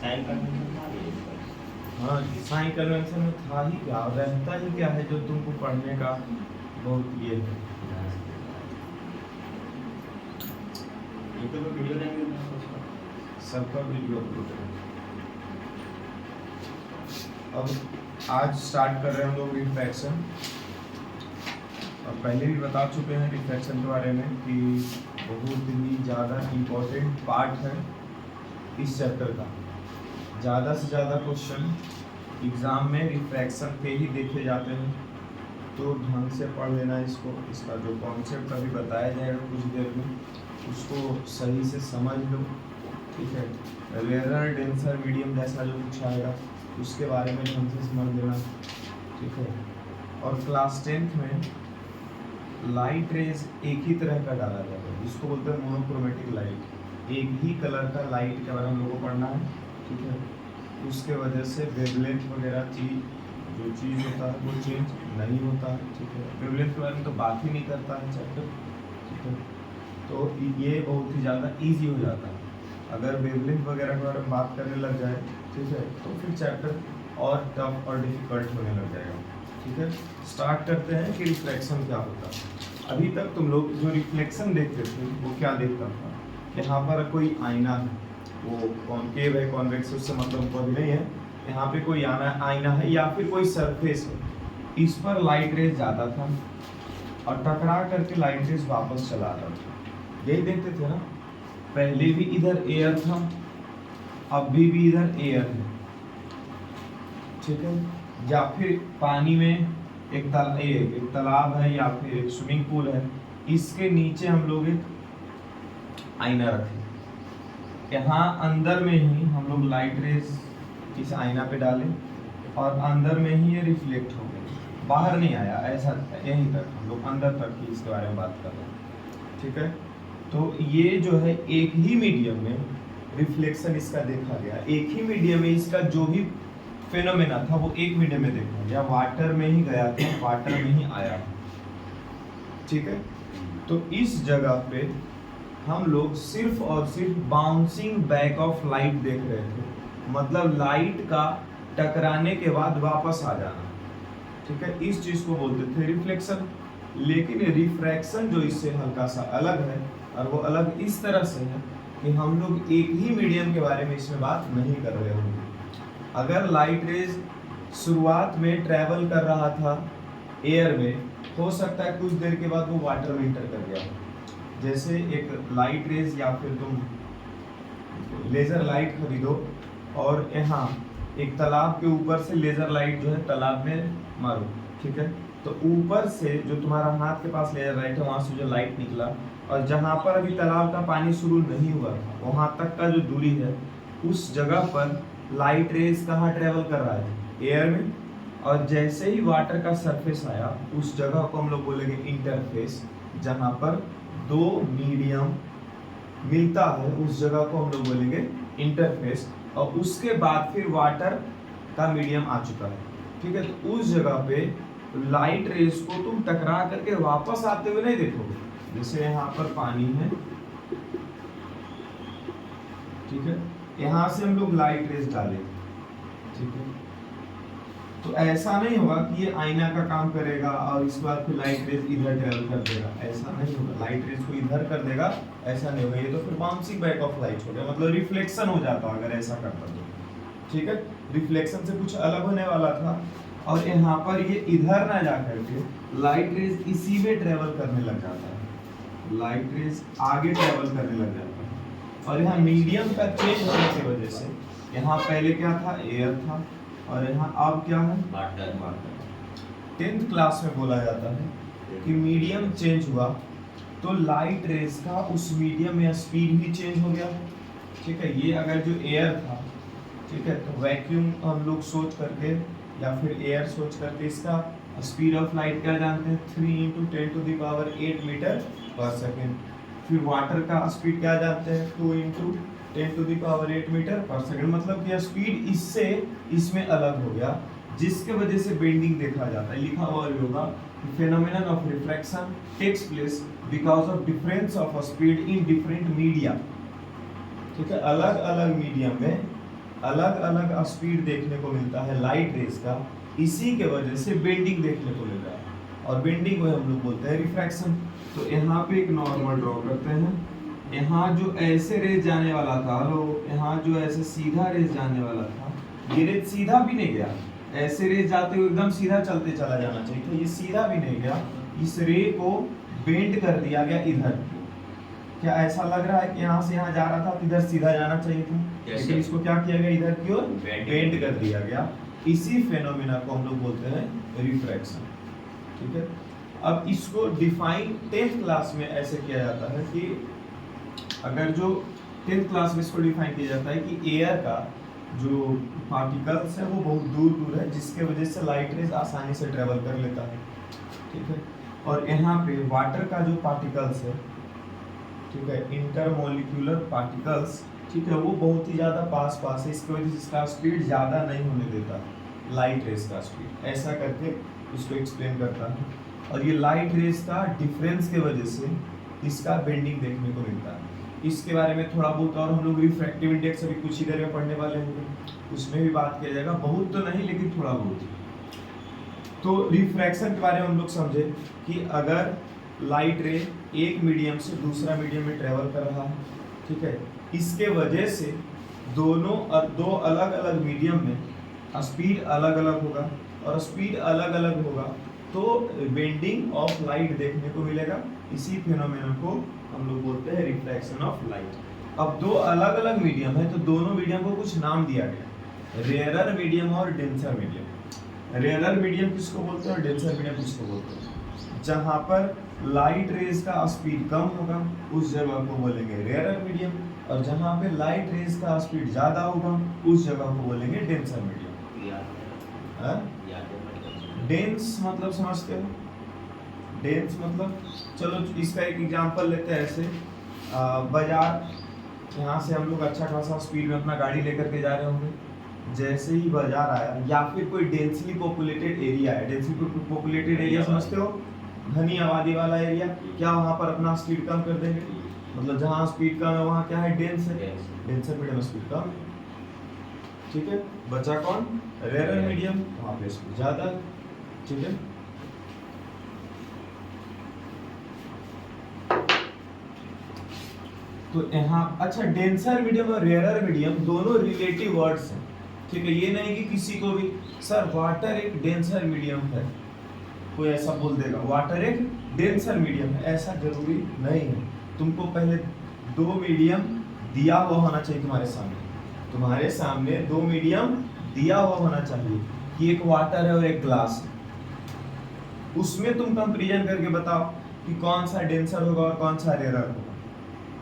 Sign convention था ये। हाँ, साइन कन्वेंशन में था ही क्या, रहता ही क्या है जो तुमको पढ़ने का बहुत ये है। यूट्यूब पे वीडियो देंगे सबका वीडियो अपलोड है। अब आज स्टार्ट कर रहे हैं हम लोग रिफ्रैक्शन। और पहले भी बता चुके हैं रिफ्रैक्शन के बारे में कि बहुत ही ज़्यादा इम्पोर्टेंट पार्ट है इस चैप्टर का। ज़्यादा से ज़्यादा क्वेश्चन एग्ज़ाम में रिफ्रैक्शन पे ही देखे जाते हैं, तो ढंग से पढ़ लेना इसको। इसका जो कॉन्सेप्ट अभी बताया जाएगा कुछ देर में, उसको सही से समझ लो, ठीक है। रेयर डेंसर मीडियम जैसा जो कुछ आएगा उसके बारे में ढंग से समझ लेना, ठीक है। और क्लास 10th में लाइट रेज एक ही तरह का डाला जाता है, जिसको बोलते हैं मोनोक्रोमेटिक लाइट। एक ही कलर का लाइट के बारे में हम लोगों को पढ़ना है, ठीक है। उसके वजह से वेवलेंथ वगैरह जो चीज़ होता है वो चेंज नहीं होता है, ठीक है। वेवलेंथ के बारे में तो बात ही नहीं करता है चैप्टर, ठीक है। तो ये बहुत ही ज़्यादा ईजी हो जाता है। अगर वेवलेंथ वगैरह के बारे में बात करने लग जाए, ठीक है, तो फिर चैप्टर और टफ और डिफिकल्ट होने लग जाएगा, ठीक है। स्टार्ट करते हैं कि रिफ्लेक्शन क्या होता है। अभी तक तुम लोग जो रिफ्लेक्शन देखते थे वो क्या देखता था, यहाँ पर कोई आईना है, वो कॉनकेव है कॉन्वेक्स उससे मतलब कोई नहीं है। यहाँ पे कोई आईना है या फिर कोई सरफेस है, इस पर लाइट रेज जाता था और टकरा करके लाइट रेज वापस चला आता था। यही देखते थे ना। पहले भी इधर एयर था, अभी भी इधर एयर है, ठीक है। या फिर पानी में एक तालाब है या फिर एक स्विमिंग पूल है, इसके नीचे हम लोग एक आईना रखें। यहाँ अंदर में ही हम लोग लाइट रेज इस आईना पे डालें और अंदर में ही ये रिफ्लेक्ट हो गए, बाहर नहीं आया, ऐसा यहीं तक हम लोग अंदर तक ही इसके बारे में बात कर रहे हैं, ठीक है। तो ये जो है एक ही मीडियम में रिफ्लेक्शन इसका देखा गया, एक ही मीडियम में इसका जो भी फेनोमेना था वो एक मीडियम में देखा गया, वाटर में ही गया था, वाटर में ही आया, ठीक है। तो इस जगह पे हम लोग सिर्फ और सिर्फ बाउंसिंग बैक ऑफ लाइट देख रहे थे, मतलब लाइट का टकराने के बाद वापस आ जाना, ठीक है। इस चीज को बोलते थे रिफ्लेक्शन। लेकिन रिफ्रैक्शन जो इससे हल्का सा अलग है, और वो अलग इस तरह से है कि हम लोग एक ही मीडियम के बारे में इसमें बात नहीं कर रहे होंगे। अगर लाइट रेज शुरुआत में ट्रैवल कर रहा था एयर में, हो सकता है कुछ देर के बाद वो वाटर में इंटर कर गया। जैसे एक लाइट रेज या फिर तुम लेज़र लाइट खरीदो और यहाँ एक तालाब के ऊपर से लेज़र लाइट जो है तालाब में मारो, ठीक है। तो ऊपर से जो तुम्हारा हाथ के पास लेज़र लाइट है वहाँ से जो लाइट निकला, और जहाँ पर अभी तालाब का पानी शुरू नहीं हुआ था वहाँ तक का जो दूरी है, उस जगह पर लाइट रेज कहाँ ट्रेवल कर रहा है, एयर में। और जैसे ही वाटर का सरफेस आया, उस जगह को हम लोग बोलेंगे इंटरफेस। जहाँ पर दो मीडियम मिलता है उस जगह को हम लोग बोलेंगे इंटरफेस। और उसके बाद फिर वाटर का मीडियम आ चुका है, ठीक है। तो उस जगह पे लाइट रेज को तुम टकरा करके वापस आते हुए नहीं देखोगे। जैसे यहाँ पर पानी है, ठीक है, यहाँ से हम लोग लाइट रेज डालें, ठीक है। तो ऐसा नहीं होगा कि ये आईना का काम करेगा और इसके बाद फिर लाइट रेज इधर ट्रेवल कर देगा, ऐसा नहीं होगा। लाइट रेज को इधर कर देगा, ऐसा नहीं होगा। ये तो फिर बाउंसिंग बैक ऑफ लाइट हो गया, मतलब रिफ्लेक्शन हो जाता अगर ऐसा करता तो, ठीक है। रिफ्लेक्शन से कुछ अलग होने वाला था। और यहाँ पर ये इधर ना जा करके लाइट रेज इसी में ट्रेवल करने लग जाता है, लाइट रेज आगे ट्रेवल करने लग जाता है। और यहाँ मीडियम का चेंज होने की वजह से, यहाँ पहले क्या था, एयर था, और यहाँ अब क्या है, वाटर। 10th क्लास में बोला जाता है कि मीडियम चेंज हुआ तो लाइट रेज का उस मीडियम में स्पीड भी चेंज हो गया, ठीक है। ये अगर जो एयर था, ठीक है, तो वैक्यूम हम लोग सोच करके या फिर एयर सोच करके इसका स्पीड ऑफ लाइट क्या जानते हैं, 3 × 10⁸ मीटर पर सेकेंड। फिर वाटर का स्पीड क्या जानते हैं, 2 × 10⁸ मीटर पर सेकेंड। मतलब कि स्पीड इससे इसमें अलग हो गया, जिसके वजह से बेंडिंग देखा जाता है। लिखा हुआ होगा, phenomenon of refraction takes place because of difference of speed in different media, ठीक है। अलग अलग मीडियम में अलग अलग स्पीड देखने को मिलता है लाइट रेज का, इसी के वजह से बेंडिंग देखने को मिल रहा है, और बेंडिंग को हम लोग बोलते हैं रिफ्रैक्शन। तो यहाँ पे एक नॉर्मल ड्रॉ करते हैं, यहाँ जो ऐसे रेज जाने वाला था, यहाँ जो ऐसे सीधा रेज जाने वाला था, ये रेज सीधा भी नहीं गया, ऐसे रेज जाते हुए एकदम सीधा चलते चला जाना चाहिए था, ये सीधा भी नहीं गया, इस रे को बेंड कर दिया गया इधर। क्या ऐसा लग रहा है कि यहाँ से यहाँ जा रहा था तो इधर सीधा जाना चाहिए था, लेकिन इसको क्या किया गया, इधर की ओर बेंड कर दिया गया। इसी फेनोमेना को हम लोग बोलते हैं रिफ्रैक्शन। ठीक है, अब इसको डिफाइन 10th क्लास में ऐसे किया जाता है कि अगर जो 10th क्लास में इसको डिफाइन किया जाता है कि एयर का जो पार्टिकल्स है वो बहुत दूर दूर है, जिसके वजह से लाइट रेज आसानी से ट्रेवल कर लेता है। ठीक है, और यहाँ पे वाटर का जो पार्टिकल्स है, ठीक है, इंटरमोलिक्यूलर पार्टिकल्स, ठीक है, वो बहुत ही ज़्यादा पास पास है, इसकी वजह से इसका स्पीड ज़्यादा नहीं होने देता लाइट रेज का स्पीड, ऐसा करके इसको एक्सप्लेन करता है। और ये लाइट रेज का डिफरेंस के वजह से इसका बेंडिंग देखने को मिलता है। इसके बारे में थोड़ा बहुत और हम लोग रिफ्रैक्टिव इंडेक्स अभी कुछ ही देर में पढ़ने वाले होंगे, उसमें भी बात किया जाएगा, बहुत तो नहीं लेकिन थोड़ा बहुत। तो रिफ्रैक्शन के बारे में हम लोग समझे कि अगर लाइट रे एक मीडियम से दूसरा मीडियम में ट्रेवल कर रहा है, ठीक है, इसके वजह से दो अलग अलग मीडियम में स्पीड अलग अलग होगा, और स्पीड अलग अलग होगा तो बेंडिंग ऑफ लाइट देखने को मिलेगा। इसी फिनोमेना को हम लोग बोलते हैं रिफ्रैक्शन ऑफ लाइट। अब दो अलग अलग मीडियम है तो दोनों मीडियम को कुछ नाम दिया गया, रेयरर मीडियम और डेंसर मीडियम। रेयरर मीडियम किसको बोलते हैं और डेंसर मीडियम किसको बोलते हैं? जहाँ पर लाइट रेज का स्पीड कम होगा उस जगह को बोलेंगे रेयरर मीडियम, और जहाँ पे लाइट रेज का स्पीड ज़्यादा होगा उस जगह को बोलेंगे डेंसर मीडियम। डेंस मतलब समझते हो? डेंस मतलब, चलो इसका एक एग्जांपल लेते हैं ऐसे, बाजार, यहाँ से हम लोग अच्छा खासा स्पीड में अपना गाड़ी लेकर के जा रहे होंगे, जैसे ही बाजार आया या फिर कोई डेंसली पॉपुलेटेड एरिया है, डेंसली पॉपुलेटेड एरिया समझते हो, घनी आबादी वाला एरिया, क्या वहाँ पर अपना स्पीड कम कर देंगे? मतलब जहाँ स्पीड कम है वहाँ क्या है, डेंस है, डेंसर मीडियम स्पीड कम। ठीक है, बचा कौन, रेयरर मीडियम, वहाँ पे स्पीड ज़्यादा। ठीक है, तो यहाँ अच्छा, डेंसर मीडियम और रेयरर मीडियम दोनों रिलेटिव वर्ड्स हैं। ठीक है, ये नहीं कि किसी को भी सर वाटर एक डेंसर मीडियम है, कोई ऐसा बोल देगा वाटर एक डेंसर मीडियम है, ऐसा जरूरी नहीं है। तुमको पहले दो मीडियम दिया हुआ होना चाहिए तुम्हारे सामने दो मीडियम दिया हुआ होना चाहिए कि एक वाटर है और एक ग्लास है, उसमें तुम कंपैरिजन करके बताओ कि कौन सा डेंसर होगा और कौन सा रेयरर होगा।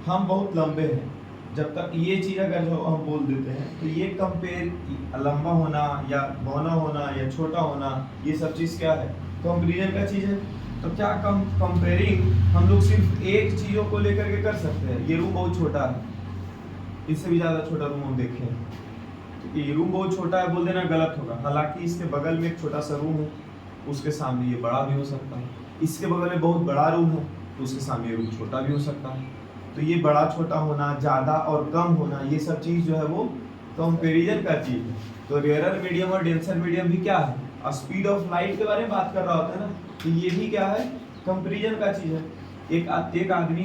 हम बहुत लंबे हैं, जब तक ये चीज़ अगर जो हम बोल देते हैं तो ये कंपेयर लंबा होना या बौना होना या छोटा होना, ये सब चीज़ क्या है, कंपैरिजन का चीज़ है। तो क्या कंपेयरिंग हम लोग सिर्फ एक चीज़ों को लेकर के कर सकते हैं। ये रूम बहुत छोटा है, इससे भी ज़्यादा छोटा रूम हम देखें तो ये रूम बहुत छोटा है बोल देना गलत होगा, हालांकि इसके बगल में एक छोटा सा रूम है, उसके सामने ये बड़ा भी हो सकता है। इसके बगल में बहुत बड़ा रूम है तो उसके सामने ये रूम छोटा भी हो सकता है। तो ये बड़ा छोटा होना, ज़्यादा और कम होना, ये सब चीज़ जो है वो कंपैरिजन का चीज़ है। तो रेयरर मीडियम और डेंसर मीडियम भी क्या है, स्पीड ऑफ लाइट के बारे में बात कर रहा होता है ना, तो ये भी क्या है, कंपैरिजन का चीज़ है। एक आदमी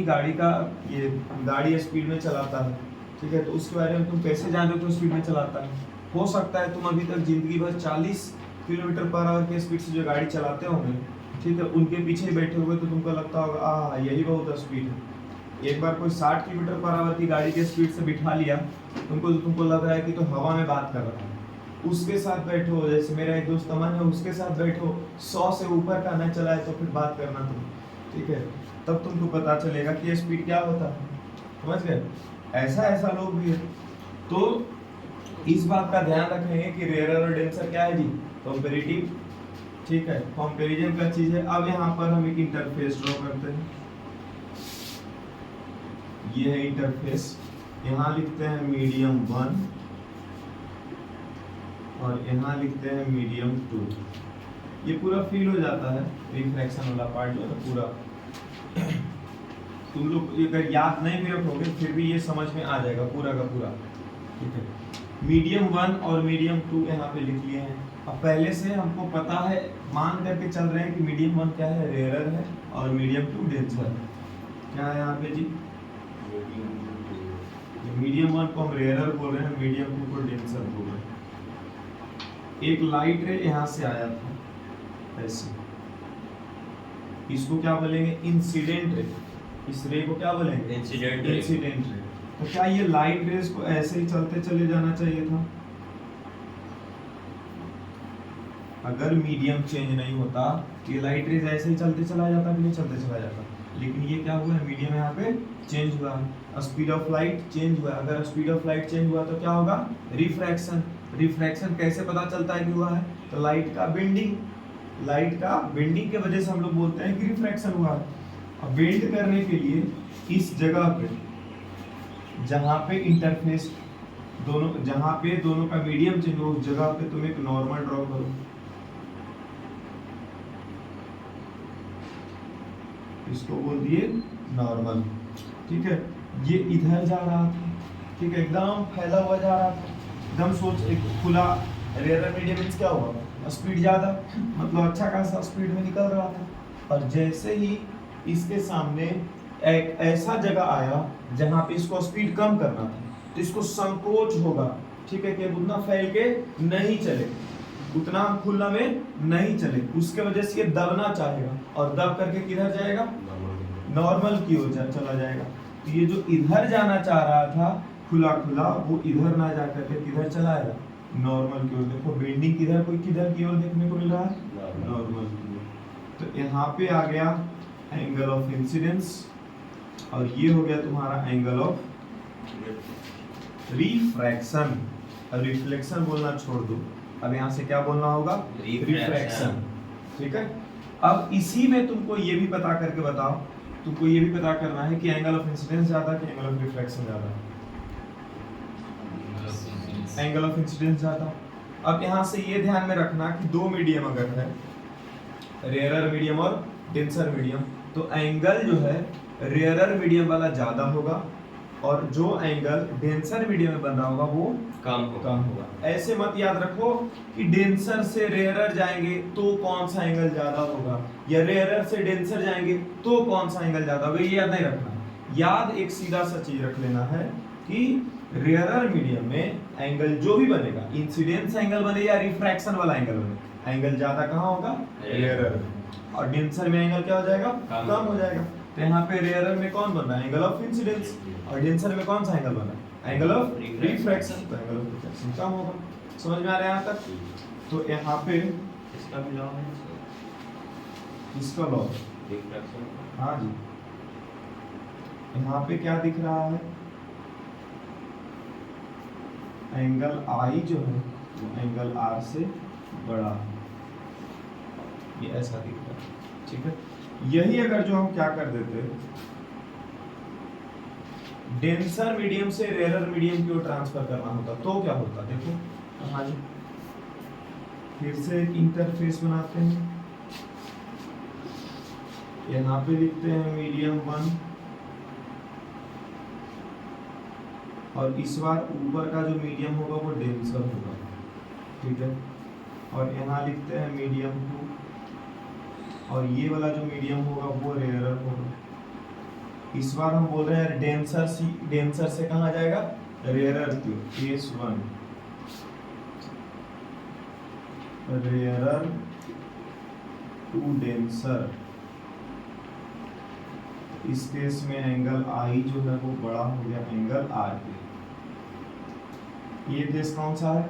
गाड़ी स्पीड में चलाता है, ठीक है, तो उसके बारे में तुम कैसे जान रहे हो तो स्पीड में चलाता है। हो सकता है तुम अभी तक जिंदगी भर 40 किलोमीटर पर आवर के स्पीड से जो गाड़ी चलाते होंगे, ठीक है, उनके पीछे बैठे हुए तो तुमको लगता होगा यही बहुत स्पीड है। एक बार कोई 60 किलोमीटर पर आवर की गाड़ी के स्पीड से बिठा लिया तुमको लग रहा है कि तो हवा में बात कर रहा है। उसके साथ बैठो, जैसे मेरा एक दोस्त अमन है, उसके साथ बैठो, 100 से ऊपर का न चलाए तो फिर बात करना तुम, ठीक है, तब तुमको पता चलेगा कि ये स्पीड क्या होता है। समझ गए? ऐसा लोग भी है। तो इस बात का ध्यान रखेंगे कि रेयरर और डेंसर क्या है जी, कंपैरेटिव। ठीक है, कंपैरिजन का चीज है। अब यहाँ पर हम एक इंटरफेस ड्रॉ करते हैं, ये है इंटरफेस। यहाँ लिखते हैं मीडियम 1 और यहाँ लिखते हैं मीडियम 2। ये पूरा फील हो जाता है, रिफ्रैक्शन वाला पार्ट जो है पूरा। तुम लोग अगर याद नहीं भी रखोगे फिर भी ये समझ में आ जाएगा पूरा का पूरा। ठीक है, मीडियम 1 और मीडियम 2 यहाँ पे लिख लिए हैं। अब पहले से हमको पता है, मान करके चल रहे हैं कि मीडियम 1 क्या है, रेयरर है, और मीडियम 2 डेंसर है। क्या है यहाँ पे जी, मीडियम 1 को हम रेयरर बोल रहे हैं, मीडियम 2 को डेंसर बोल रहे हैं। एक लाइट रे यहाँ से आया था ऐसे, इसको क्या बोलेंगे, इंसिडेंट रे। इस रे को क्या बोलेंगे, इंसिडेंट रे। तो क्या ये लाइट रेज को ऐसे ही चलते चले जाना चाहिए था? अगर मीडियम चेंज नहीं होता, ये लाइट रेज ऐसे ही चलते चला जाता कि नहीं चलते चला जाता? लेकिन ये क्या हुआ है, मीडियम यहाँ पे चेंज हुआ है, स्पीड ऑफ लाइट चेंज हुआ है। अगर स्पीड ऑफ लाइट चेंज हुआ तो क्या होगा, रिफ्रैक्शन। रिफ्रैक्शन कैसे पता चलता है कि हुआ है, तो लाइट का बेंडिंग के वजह से हम लोग बोलते हैं कि रिफ्रैक्शन हुआ है। अब बेंड करने के लिए इस जगह पे, जहाँ पे इंटरफेस दोनों, जहाँ पे दोनों का मीडियम चेंज हो, उस जगह पे तुम एक नॉर्मल ड्रॉ करो। इसको बोल दिए नॉर्मल, ठीक है। ये इधर जा रहा था, ठीक है, एकदम फैला हुआ जा रहा था, एकदम सोच, एक खुला रेयर मीडियम मींस क्या हुआ, स्पीड ज्यादा, मतलब अच्छा खासा स्पीड में निकल रहा था। और जैसे ही इसके सामने एक ऐसा जगह आया जहां पे इसको स्पीड कम करना था, तो इसको संकोच होगा, ठीक है, कि उतना फैल के नहीं चले, उतना खुला में नहीं चले, उसके वजह से ये दबना चाहेगा, और दब करके किधर जाएगा, नॉर्मल की ओर चला जाएगा। तो ये जो इधर जाना चाह रहा था खुला खुला, वो इधर ना जा करके किधर चला आएगा, नॉर्मल की ओर। देखो बेंडिंग किधर की ओर देखने को मिल रहा है, नॉर्मल की ओर। तो यहाँ पे आ गया एंगल ऑफ इंसिडेंस, और ये हो गया तुम्हारा एंगल ऑफ रिफ्रैक्शन। अब रिफ्लेक्शन बोलना छोड़ दो, अब यहाँ से क्या बोलना होगा, रिफ्रैक्शन, ठीक है। अब इसी में तुमको ये भी पता करके बताओ, तुमको ये भी पता करना है कि एंगल ऑफ इंसिडेंस ज्यादा कि एंगल ऑफ रिफ्रैक्शन ज्यादा, एंगल ऑफ इंसिडेंस ज्यादा। अब यहाँ से ये ध्यान में रखना कि दो मीडियम अगर है, रेयरर मीडियम और डेंसर मीडियम, तो एंगल जो है रेयरर मीडियम वाला ज्यादा होगा, और जो एंगल डेंसर मीडियम में बन रहा होगा वो कम होगा। ऐसे मत याद रखो कि डेंसर से रेयरर जाएंगे तो कौन सा एंगल ज्यादा होगा, या रेयरर से डेंसर जाएंगे तो कौन सा एंगल ज्यादा होगा, ये याद नहीं रखना। याद एक सीधा सा चीज रख लेना है कि रेयरर मीडियम में एंगल जो भी बनेगा, इंसिडेंस एंगल बने या रिफ्रैक्शन वाला एंगल बने, एंगल ज्यादा कहाँ होगा, रेयरर में, और डेंसर में एंगल क्या हो जाएगा, कम हो जाएगा। तो यहाँ पे रेयरर में कौन बन रहा है, एंगल ऑफ इंसिडेंस, और डेंसर में कौन सा एंगल बना है, एंगल ऑफ रिफ्रैक्शन, तो एंगल ऑफ रिफ्रैक्शन कम होगा। समझ में आ रहा है यहाँ तक? तो यहाँ पे इसका भी लॉ है, इसका लॉ, रिफ्रैक्शन, हाँ जी। यहाँ पे क्या दिख रहा है, एंगल आई जो है वो एंगल आर से बड़ा है, ये ऐसा दिख रहा है, ठीक है। यही अगर जो हम क्या कर देते, डेंसर मीडियम से रेयरर मीडियम की ओर ट्रांसफर करना होता तो क्या होता, देखो हाँ जी, फिर से एक इंटरफेस बनाते हैं, यहाँ पे लिखते हैं मीडियम 1, और इस बार ऊपर का जो मीडियम होगा वो डेंसर होगा, ठीक है, और यहाँ लिखते हैं मीडियम 2, और ये वाला जो मीडियम होगा वो रेयरर होगा। इस बार हम बोल रहे हैं डेंसर से कहाँ जाएगा, रेयरर की, केस 1, रेयरर टू डेंसर। इस केस में एंगल आई जो है वो बड़ा हो गया एंगल आर के। ये केस कौन सा है,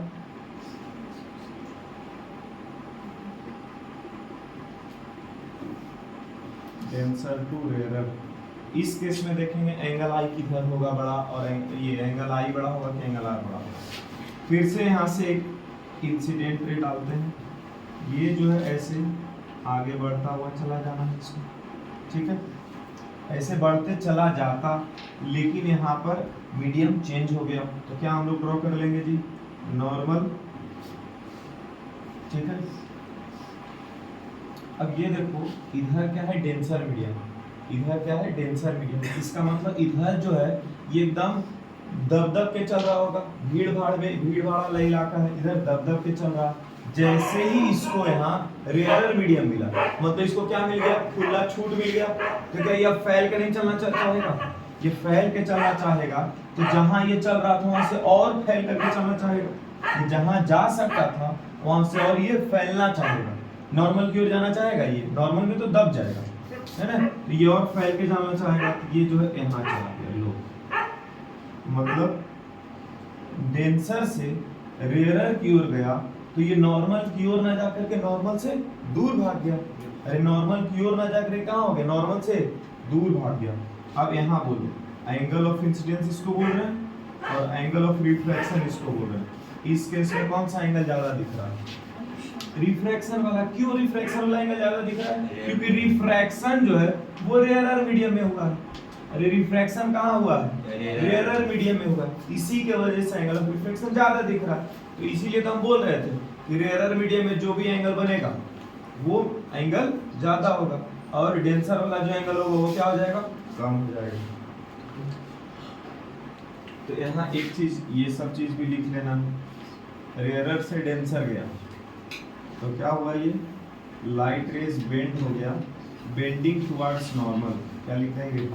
डेंसर टू रेयरर। इस केस में देखेंगे एंगल आई किधर होगा बड़ा, और ये एंगल आई बड़ा होगा कि एंगल आर बड़ा होगा। फिर से यहाँ से एक इंसिडेंट रे डालते हैं, ये जो है ऐसे आगे बढ़ता हुआ चला जाना है इसको, ठीक है, ऐसे बढ़ते चला जाता, लेकिन यहाँ पर मीडियम चेंज हो गया, तो क्या हम लोग ड्रॉ कर लेंगे जी, नॉर्मल, ठीक है। अब ये देखो इधर क्या है, डेंसर मीडियम, इधर क्या है, डेंसर मीडियम। इसका मतलब इधर जो है ये एकदम दब दब के चल रहा होगा, भीड़ भाड़ वाला इलाका है, इधर दब दब के चल रहा। जैसे ही इसको यहाँ रेयरर मीडियम मिला, मतलब इसको क्या मिल गया, खुला छूट मिल गया, तो क्या ये फैल के नहीं चलना चाहेगा, ये फैल के चलना चाहेगा, तो जहां ये चल रहा था वहां से और फैल करके चलना चाहेगा, ये जहां जा सकता था वहां से और ये फैलना चाहेगा, नॉर्मल की ओर जाना चाहेगा, ये नॉर्मल में तो दब जाएगा, है ना, तो ये और फैल के जाना चाहेगा, तो ये जो है यहाँ चला गया लो, मतलब डेंसर से रेयरर की ओर गया, तो ये नॉर्मल की ओर ना जाकर के नॉर्मल से दूर भाग गया, अरे नॉर्मल की ओर ना जाकर कहाँ हो गया, नॉर्मल से दूर भाग गया। अब यहाँ बोलो, एंगल ऑफ इंसिडेंस इसको बोल रहे हैं और एंगल ऑफ रिफ्लेक्शन इसको बोल रहे हैं। इस केस में कौन सा एंगल ज्यादा दिख रहा है, रिफ्रैक्शन वाला। क्यों रिफ्रैक्शन वाला एंगल ज्यादा दिख रहा है, क्योंकि रिफ्रैक्शन जो है वो रेयरर मीडियम में हुआ है। अरे रिफ्रैक्शन कहाँ हुआ है, रेयरर मीडियम में हुआ है, इसी के वजह से एंगल ऑफ रिफ्लेक्शन ज्यादा दिख रहा है। तो इसीलिए तो हम बोल रहे थे कि रेयरर मीडियम में जो भी एंगल बनेगा वो एंगल ज्यादा होगा, और डेंसर वाला जो एंगल होगा वो क्या हो जाएगा, कम हो जाएगा। तो यहाँ एक चीज, ये सब चीज भी लिख लेना, रेयरर से डेंसर गया तो क्या हुआ, ये लाइट रेज बेंड हो गया, बेंडिंग टुवर्ड्स नॉर्मल, क्या लिखेंगे।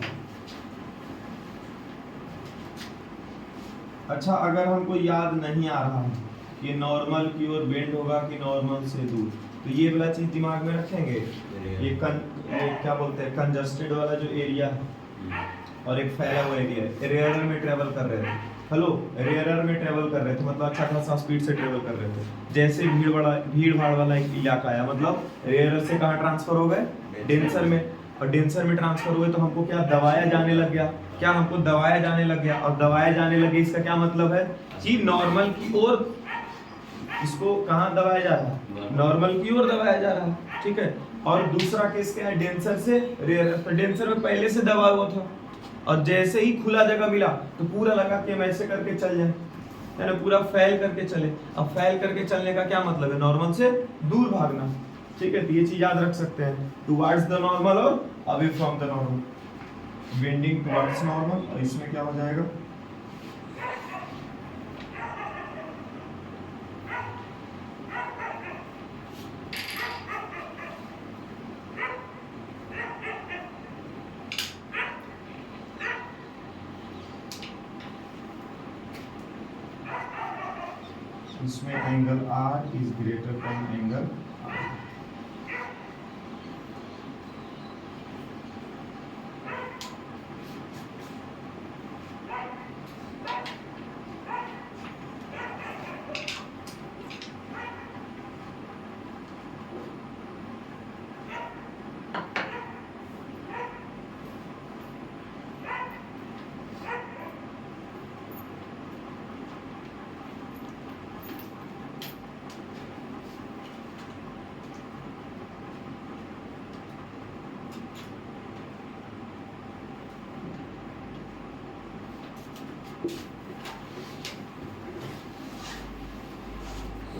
अच्छा, अगर हमको याद नहीं आ रहा है कि नॉर्मल की ओर बेंड होगा कि नॉर्मल से दूर, तो ये वाला चीज दिमाग में रखेंगे, ये क्या बोलते हैं, कंजस्टेड वाला जो एरिया है और एक फैला हुआ एरिया है, रेयरर में ट्रेवल कर रहे थे, हेलो रेयरर में ट्रेवल कर रहे थे, मतलब अच्छा खासा स्पीड से ट्रेवल कर रहे थे। जैसे भीड़ भाड़ वाला एक इलाका आया, मतलब रेयरर से कहाँ ट्रांसफर हो गए, डेंसर में, और डेंसर में ट्रांसफर हुए तो हमको क्या दबाया जाने लग गया, क्या हमको दबाया जाने लग गया, और दबाया जाने लगे इसका क्या मतलब है कि नॉर्मल की ओर इसको कहाँ दबाया जा रहा है, नॉर्मल की ओर दबाया जा रहा है, ठीक है। और दूसरा केस क्या है, डेंसर से रेयरर, तो डेंसर में पहले से दबा हुआ था और जैसे ही खुला जगह मिला तो पूरा लगा कि हम ऐसे करके चल जाए, है ना, पूरा फैल करके चले। अब फैल करके चलने का क्या मतलब है, नॉर्मल से दूर भागना, ठीक है। तो ये चीज याद रख सकते हैं, टुवर्ड्स द नॉर्मल और away from the normal, bending towards normal, और इसमें क्या हो जाएगा, इसमें angle R is greater than angle R।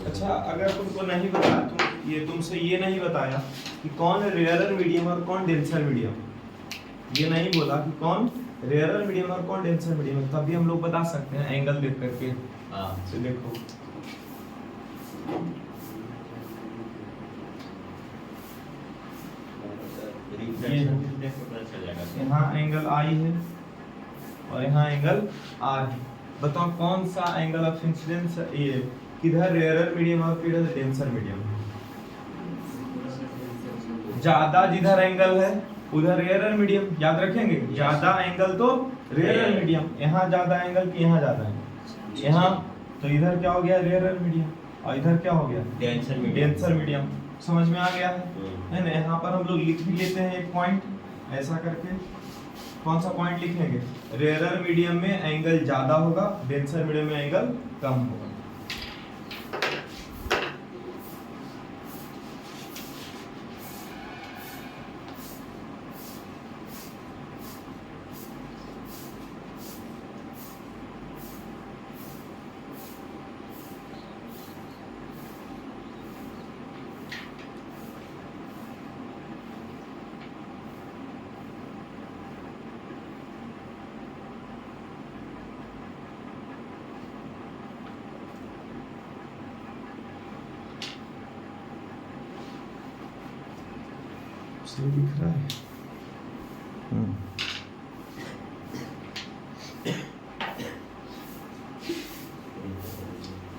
अच्छा, अगर तुमको नहीं बताया, तुमसे ये नहीं बताया कि कौन रेयरर मीडियम और कौन डेंसर मीडियम, ये नहीं बोला कि कौन रेयरर मीडियम और कौन डेंसर मीडियम है, तब भी हम लोग बता सकते हैं एंगल देख करके। हाँ, से देखो यहाँ एंगल आई है और यहाँ एंगल आर है, बताओ कौन सा एंगल ऑफ इंसिडेंस ये, किधर रेयरर मीडियम और किधर डेंसर मीडियम। ज्यादा जिधर एंगल है उधर रेयरर मीडियम, याद रखेंगे, ज्यादा एंगल तो रेयरर मीडियम, यहाँ ज्यादा एंगल की यहाँ ज्यादा एंगल, यहाँ तो इधर क्या हो गया रेयरर मीडियम, और इधर क्या हो गया डेंसर मीडियम। समझ में आ गया है ना। यहाँ पर हम लोग लिख भी लेते हैं एक पॉइंट ऐसा करके, कौन सा पॉइंट लिखेंगे, रेयरर मीडियम में एंगल ज्यादा होगा, डेंसर मीडियम में एंगल कम होगा। सही दिख रहा है।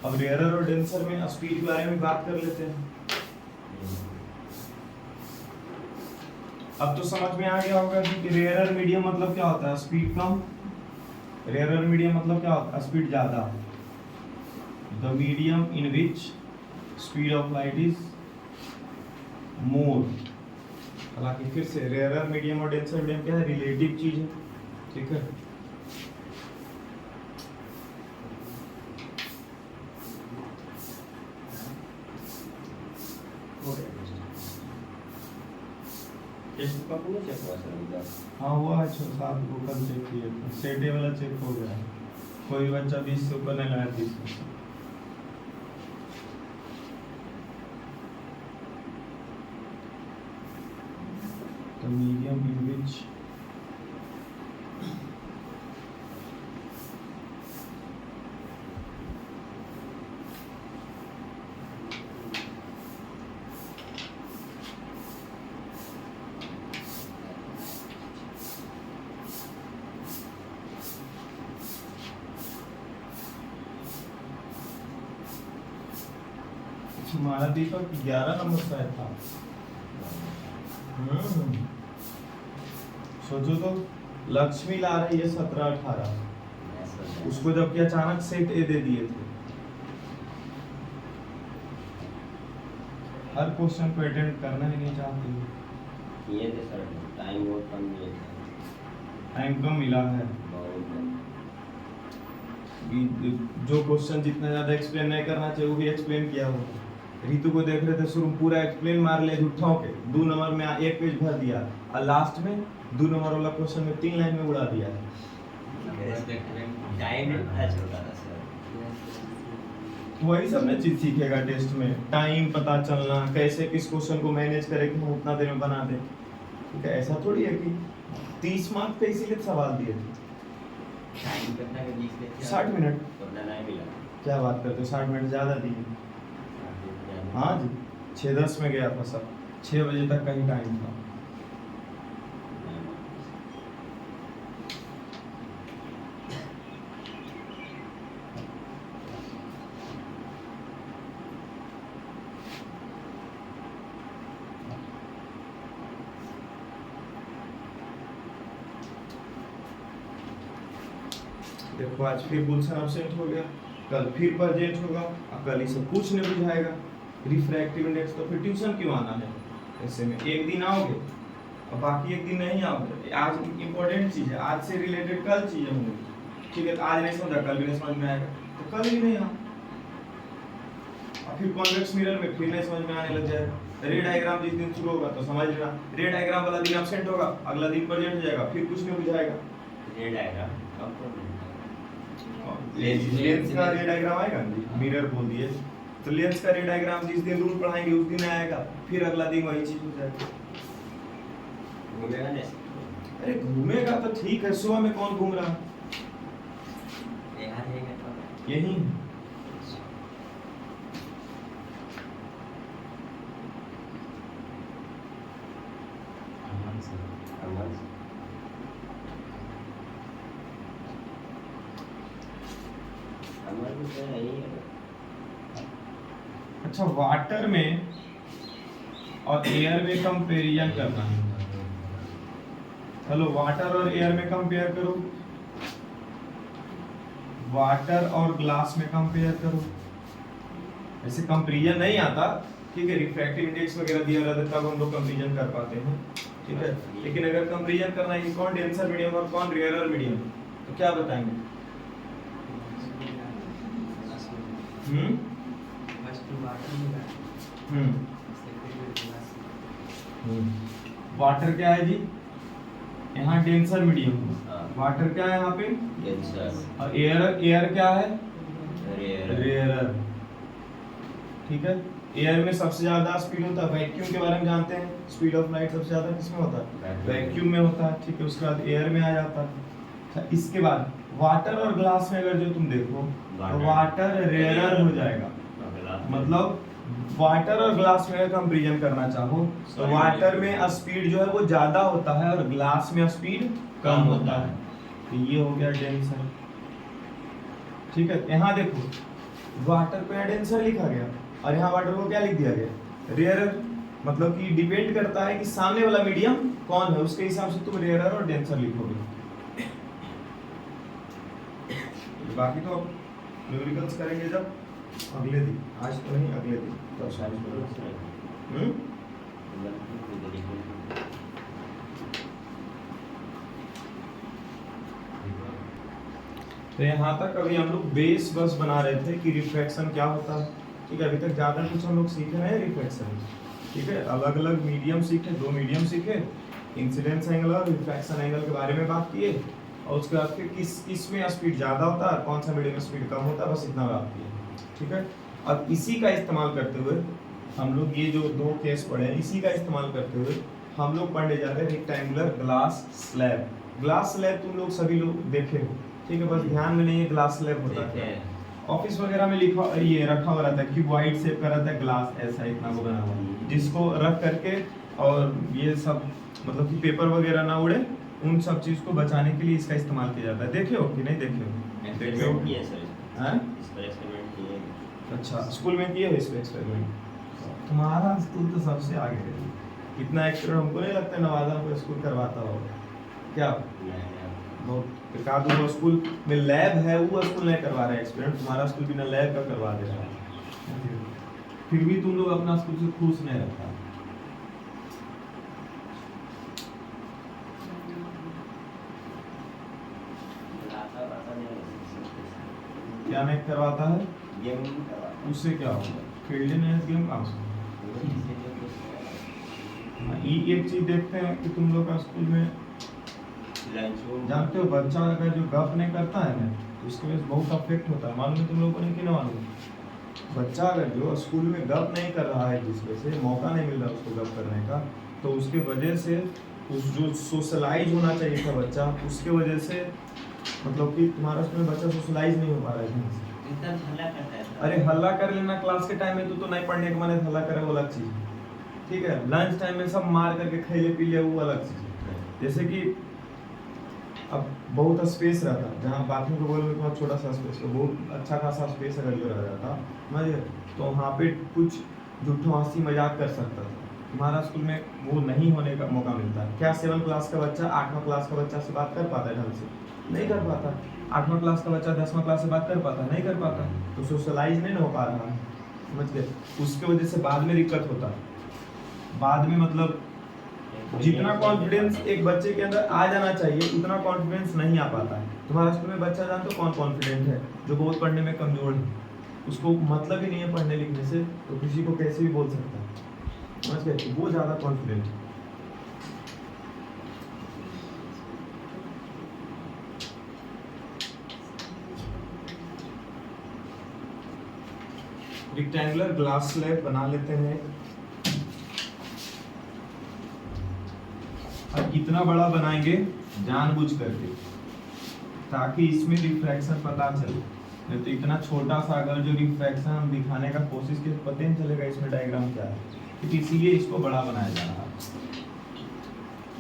अब रेयरर और डेंसर में स्पीड के बारे में बात कर लेते हैं। अब तो समझ में आ गया होगा कि रेयरर मीडियम मतलब क्या होता है, स्पीड कम, रेयरर मीडियम मतलब क्या होता है, स्पीड ज्यादा। The medium in which speed of light is more. हालांकि फिर से रेयरर मीडियम और डेंसर मीडियम क्या है, रिलेटिव चीज है, ठीक है। टेस्ट का पूरा चेक हुआ सर इधर। हाँ हुआ है, 6-7 को कल चेक किए थे, सेटे वाला चेक हो गया है। कोई बच्चा 20 से ऊपर नहीं लाया, 30 में। तो मीडियम इन विच हमारा दीपक 11 नंबर शायद था। सोचो तो, लक्ष्मी ला रही है 17-18, उसको जबकि अचानक सेट ए दे दिए थे। हर क्वेश्चन को अटेंड करना ही नहीं चाहती। ये थे सर, टाइम बहुत कम मिले थे। टाइम कम मिला है। जो क्वेश्चन जितना ज्यादा एक्सप्लेन नहीं करना चाहिए वो भी एक्सप्लेन किया हो। रितु को देख रहे थे, शुरू में पूरा एक्सप्लेन मार ले झूठों के, 2 नंबर में 1 पेज भर दिया और लास्ट में 2 नंबर वाला क्वेश्चन में 3 लाइन में उड़ा दिया। टाइम पता चलता था सर। वही सब में चीज सीखेगा टेस्ट में, टाइम पता चलना, कैसे किस क्वेश्चन को मैनेज करें कि हम उतना देर में बना दें। ठीक है, ऐसा थोड़ी है कि 30 मार्क्स पे इसीलिए सवाल दिए थे। टाइम कितना है 20 में? 60 मिनट। उतना नहीं मिला। क्या बात करते हो, 60 मिनट ज्यादा दिए। हाँ जी, 6:10 में गया था सर, 6 बजे तक का ही टाइम था। देखो आज फिर बुलसन एब्सेंट हो गया, कल फिर प्रेजेंट होगा और कल ही सब कुछ नहीं बुझाएगा। रिफ्रैक्टिव इंडेक्स तो फिर ट्यूशन क्यों आना है? ऐसे में एक दिन आओगे और बाकी एक दिन नहीं आओगे। आज इंपॉर्टेंट चीज है, आज से रिलेटेड कल चीजें होंगी, ठीक है। तो आज नहीं समझा, कल भी नहीं समझ में आएगा, तो कल ही नहीं आओ। और फिर कॉन्वेक्स मिरर में फिर नहीं समझ में आने लग जाएगा। रे डायग्राम जिस दिन शुरू होगा तो समझ लेना, रे डायग्राम वाला दिन एब्सेंट होगा, अगला दिन प्रेजेंट हो जाएगा, फिर कुछ नहीं बुझाएगा। रे डायग्राम कब करना? लेंस का रे डायग्राम आएगा, मिरर बोल दिए, तो लेंस का रे डायग्राम जिस दिन रूल पढ़ाएंगे उस दिन आएगा, फिर अगला दिन वही चीज हो जाएगा। घूमेगा नहीं? अरे घूमेगा तो ठीक है, सुबह में कौन घूम रहा है? यहाँ रहेगा तो यही अमन से अमन तो नहीं है। अच्छा, वाटर में और एयर में कंपेरिजन करना है। चलो वाटर और एयर में कंपेयर करो, वाटर और ग्लास में कंपेयर करो। ऐसे कंपेरिजन नहीं आता, ठीक है, रिफ्रैक्टिव इंडेक्स वगैरह दिया रहता है तब हम लोग कंपेरिजन कर पाते हैं, ठीक है। लेकिन अगर कंपेरिजन करना है कि कौन डेंसर मीडियम और कौन रेयरर मीडियम, तो क्या बताएंगे? वाटर क्या है जी? यहाँ डेंसर मीडियम, वाटर क्या है यहाँ पे? डेंसर। और एयर क्या है? रेयर। ठीक है। एयर में सबसे ज्यादा स्पीड होता है, वैक्यूम के बारे में जानते हैं, स्पीड ऑफ लाइट सबसे ज्यादा किसमें होता है? वैक्यूम में होता है, ठीक है। उसके बाद एयर में आ जाता है। इसके बाद वाटर और ग्लास में अगर जो तुम देखो तो वाटर रेयरर हो जाएगा, मतलब वाटर और ग्लास में अगर कंपैरिजन करना चाहो तो वाटर में स्पीड जो है वो ज्यादा होता है और ग्लास में स्पीड कम होता है। तो ये हो गया डेंसर। ठीक है, यहाँ देखो वाटर पे डेंसर लिखा गया और यहाँ वाटर को क्या लिख दिया गया, रेयरर। मतलब कि डिपेंड करता है कि सामने वाला मीडियम कौन है, उसके हिसाब से तुम रेयरर और डेंसर लिखोगे। बाकी तो अब न्यूमेरिकल्स करेंगे जब अगले दिन, आज तो नहीं अगले दिन। तो तो यहाँ तक अभी हम लोग बेस बस बना रहे थे कि रिफ्रैक्शन क्या होता है। ठीक है, अभी तक ज़्यादा कुछ हम लोग सीखे नहीं रिफ्रैक्शन। ठीक है, अलग अलग मीडियम सीखे, 2 मीडियम सीखे, इंसिडेंस एंगल और रिफ्रैक्शन एंगल के बारे में बात किए, और उसके बाद फिर किस में स्पीड ज़्यादा होता है, कौन सा मीडियम में स्पीड कम होता है, बस इतना बात किए। ठीक है, अब इसी का इस्तेमाल करते हुए हम लोग ये जो 2 केस पढ़े हैं, इसी का इस्तेमाल करते हुए हम लोग पढ़ने जा रहे हैं rectangular glass slab. Glass slab तुम लोग सभी लोग देखे हो, ठीक है, बस ध्यान में नहीं है ग्लास स्लैब होता है। ऑफिस वगैरह में लिखा ये रखा हुआ रहता है कि वाइट शेप का रहता है ग्लास, ऐसा इतना को बना हुआ, जिसको रख करके और ये सब मतलब कि पेपर वगैरह ना उड़े, उन सब चीज को बचाने के लिए इसका इस्तेमाल किया जाता है। देखे हो कि नहीं देखे हो? देखे हो? हैं? अच्छा, स्कूल में किए हो इस पे एक्सपेरिमेंट? तुम्हारा स्कूल तो सबसे आगे है। इतना एक्सपेरिमेंट हमको नहीं लगता नवादा को स्कूल करवाता होगा क्या? बहुत एकाध दो स्कूल में लैब है, वो स्कूल नहीं करवा रहा है एक्सपेरिमेंट, तुम्हारा स्कूल बिना लैब का करवा दे रहा है। फिर भी तुम लोग अपना स्कूल से खुश नहीं रखा। क्या नहीं करवाता है? उससे क्या होगा? फील्ड में गेम कहाँ से? ये एक चीज देखते हैं कि तुम लोग का स्कूल में जानते हो बच्चा अगर जो गप नहीं करता है ना, तो उसके वजह से बहुत अफेक्ट होता है। मालूम है तुम लोगों को नहीं कि ना मालूम? बच्चा अगर जो स्कूल में गप नहीं कर रहा है, जिस वजह से मौका नहीं मिल रहा उसको गप करने का, तो उसके वजह से उस जो सोशलाइज होना चाहिए था बच्चा, उसके वजह से मतलब कि तुम्हारा उसमें बच्चा सोशलाइज नहीं हो पा रहा है। अरे हल्ला कर लेना क्लास के टाइम में तो नहीं पढ़ने के मन हल्ला करे, वो अलग चीज। ठीक है, लंच टाइम में सब मार करके खेले पी ले, वो अलग चीज। जैसे कि अब बहुत स्पेस रहता, जहाँ बाथरूम के बगल में बहुत छोटा सा स्पेस, तो बहुत अच्छा खासा स्पेस अगर जो रह जाता समझे, तो वहाँ पे कुछ झूठो हंसी मजाक कर सकता था। तुम्हारा स्कूल में वो नहीं होने का मौका मिलता है। क्या 7 क्लास का बच्चा 8वां क्लास का बच्चा से बात कर पाता है ढंग से? नहीं कर पाता। 8वां क्लास का बच्चा 10वां क्लास से बात कर पाता? नहीं कर पाता। तो सोशलाइज नहीं हो पा रहा है, समझ गए? उसके वजह से बाद में दिक्कत होता है। बाद में मतलब जितना कॉन्फिडेंस एक बच्चे के अंदर आ जाना चाहिए उतना कॉन्फिडेंस नहीं आ पाता है। तुम्हारा स्कूल में बच्चा जानते हो कौन कॉन्फिडेंट है? जो बहुत पढ़ने में कमजोर है, उसको मतलब ही नहीं है पढ़ने लिखने से, तो किसी को कैसे भी बोल सकता है, समझ गए? तो वो ज्यादा कॉन्फिडेंट है। रेक्टेंगुलर ग्लास स्लैब बना लेते हैं। अब इतना बड़ा बनाएंगे जानबूझ करके, ताकि इसमें रिफ्रैक्शन पता चले। नहीं तो इतना छोटा सा अगर जो रिफ्रैक्शन हम दिखाने का कोशिश की, पता नहीं चलेगा इसमें डायग्राम क्या है। तो इसीलिए इसको बड़ा बनाया जा रहा है।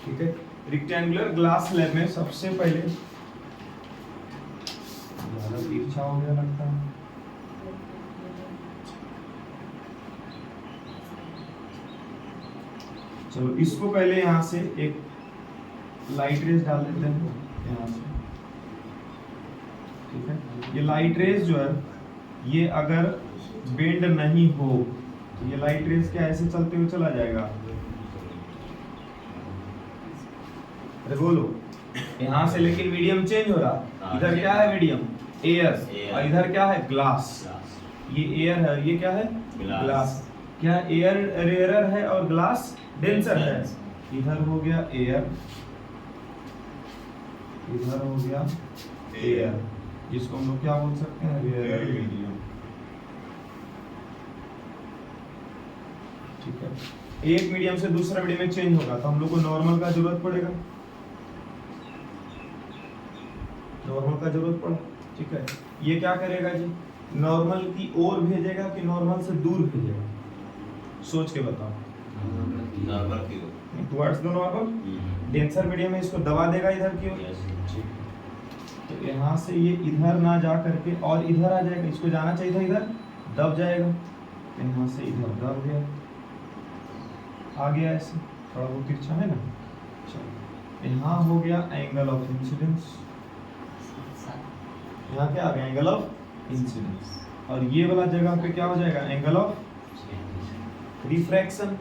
ठीक है, रेक्टेंगुलर ग्लास स्लैब में सबसे पहले ज़्यादा तिरछा हो गया लगता है। चलो इसको पहले यहाँ से एक लाइट रेज डाल देते हैं यहाँ से। ठीक है, ये लाइट रेज जो है ये अगर बेंड नहीं हो तो ये लाइट रेज क्या ऐसे चलते हुए चला जाएगा? अरे बोलो, यहाँ से लेकिन मीडियम चेंज हो रहा। इधर क्या है मीडियम? एयर, और इधर क्या है? ग्लास। ये एयर है, ये क्या है? ग्लास। क्या एयर रेयरर है और ग्लास डेंसर है? इधर हो गया एयर, इधर हो गया एयर, जिसको हम लोग क्या बोल सकते हैं? Rarer medium. ठीक है, एक मीडियम से दूसरा मीडियम में चेंज होगा तो हम लोग को नॉर्मल का जरूरत पड़ेगा, नॉर्मल का जरूरत पड़ा। ठीक है, ये क्या करेगा जी? नॉर्मल की ओर भेजेगा कि नॉर्मल से दूर भेजेगा? सोच के बताओ। नॉर्मल की ओर। Towards the normal. Denser medium में इसको दबा देगा इधर की ओर। यस। तो यहाँ से ये इधर ना जा करके और इधर आ जाएगा, इसको जाना चाहिए था इधर, दब जाएगा। यहाँ से इधर दब गया, आ गया ऐसे, थोड़ा बहुत तिरछा है ना। चलो यहाँ हो गया एंगल ऑफ इंसिडेंस, यहाँ क्या आ गया? Angle of incidence. और ये वाला जगह पे क्या हो जाएगा? Angle of refraction.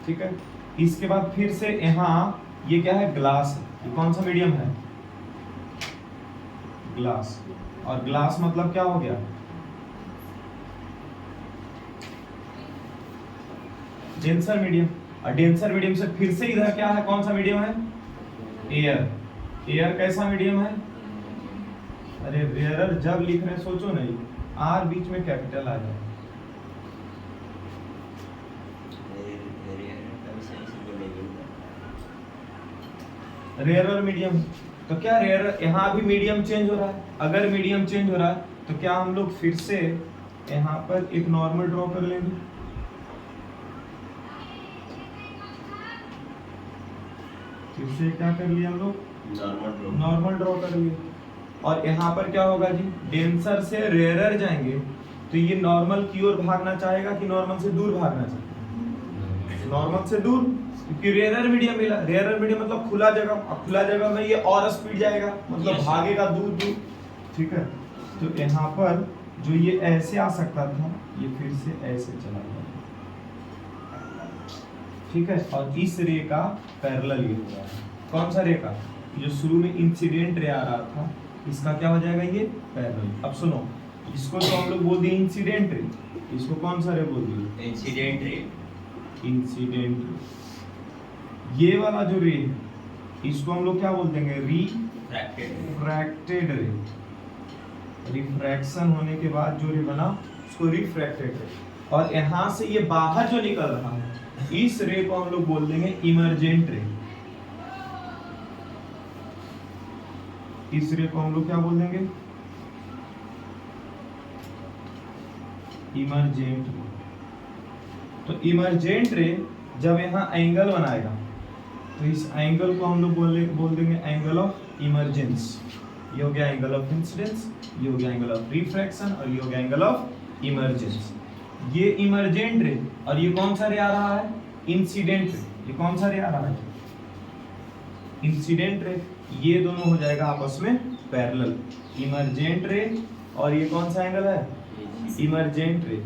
ठीक है, इसके बाद फिर से यहाँ ये क्या है? ग्लास है। ये कौन सा मीडियम है? ग्लास। और ग्लास मतलब क्या हो गया? Denser medium. और डेंसर मीडियम से फिर से इधर क्या है? कौन सा मीडियम है? एयर। एयर कैसा मीडियम है? अरे रेयरर जब लिख रहे हैं सोचो नहीं, आर बीच में कैपिटल आ जाए। Rarer medium. तो क्या रेयरर, यहाँ भी मीडियम चेंज हो रहा है। अगर मीडियम चेंज हो रहा है तो क्या हम लोग फिर से यहाँ पर एक नॉर्मल ड्रॉ कर लेंगे? फिर से क्या कर लिया हम लोग? नॉर्मल ड्रॉ कर लिए। और यहाँ पर क्या होगा जी? डेंसर से रेयरर जाएंगे तो ये नॉर्मल की ओर भागना चाहेगा कि नॉर्मल से दूर भागना चाहेगा? नॉर्मल से दूर, क्योंकि रेयरर मीडियम मिला। रेयरर मीडियम मतलब खुला जगह, और खुला जगह में ये और स्पीड जाएगा, मतलब भागेगा दूर दूर। ठीक है, तो यहाँ पर जो ये ऐसे आ सकता था ये फिर से ऐसे चला गया। ठीक है, और इस रे का पैरेलल ये हो रहा है। कौन सा रे का? जो शुरू में इंसिडेंट रे आ रहा था, इसका क्या हो जाएगा? ये पैरेलल। अब सुनो, इसको तो हम लोग बोल दिए इंसिडेंट रे, इसको कौन सा रे बोल दिए? Incident ray. Incident ray. ये वाला जो रे है इसको हम लोग क्या बोल देंगे? रिफ्रैक्टेड रे। रिफ्रैक्शन होने के बाद जो रे बना उसको रिफ्रैक्टेड रे। और यहाँ से ये बाहर जो निकल रहा है इस रे को हम लोग बोल देंगे इमर्जेंट रे। इस रे को हम लोग क्या बोल देंगे? इमर्जेंट रे। तो इमर्जेंट रे जब यहाँ एंगल बनाएगा तो इस एंगल को हम लोग बोल देंगे एंगल ऑफ इमर्जेंस। ये हो गया एंगल ऑफ इंसिडेंस, ये हो गया एंगल ऑफ रिफ्रैक्शन, और ये हो गया एंगल ऑफ इमर्जेंस। ये इमर्जेंट रे और ये कौन सा रे आ रहा है? Incident ray. ये कौन सा रे आ रहा है? Incident ray. ये दोनों हो जाएगा आपस में पैरेलल। इमर्जेंट रे और ये कौन सा एंगल है? इमर्जेंट रे।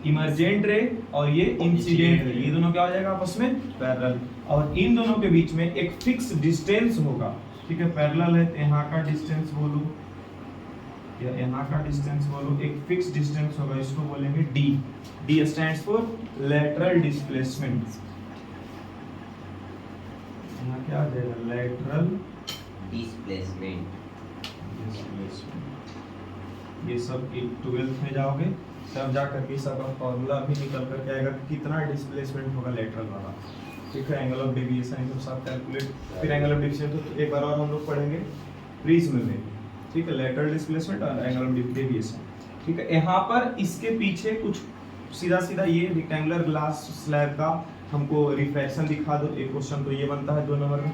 इमर्जेंट रे और ये इंसिडेंट रे, ये दोनों क्या हो जाएगा? आपस में पैरेलल। और इन दोनों के बीच में एक फिक्स डिस्टेंस होगा। ठीक है, पैरेलल है तो यहाँ का डिस्टेंस बोलो या यहाँ का डिस्टेंस बोलो, एक फिक्स डिस्टेंस होगा, इसको बोलेंगे D. D stands for lateral displacement. यहाँ क्या आ जाएगा? Lateral displacement. ये सब 12th में जाओगे तब जा करके सबका फॉर्मूला भी निकल करके आएगा कि कितना डिस्प्लेसमेंट होगा लेटरल वाला। ठीक है, एंगल ऑफ डेविएशन ये सब साथ कैलकुलेट। फिर एंगल ऑफ डिविएशन तो एक बार और हम लोग पढ़ेंगे प्रिज्म में। ठीक है, लेटरल डिस्प्लेसमेंट और एंगल ऑफ डेविएशन। ठीक है, यहाँ पर इसके पीछे कुछ सीधा सीधा ये रेक्टेंगुलर ग्लास स्लैब का हमको रिफ्रैक्शन दिखा दो। एक क्वेश्चन तो ये बनता है 2 नंबर में,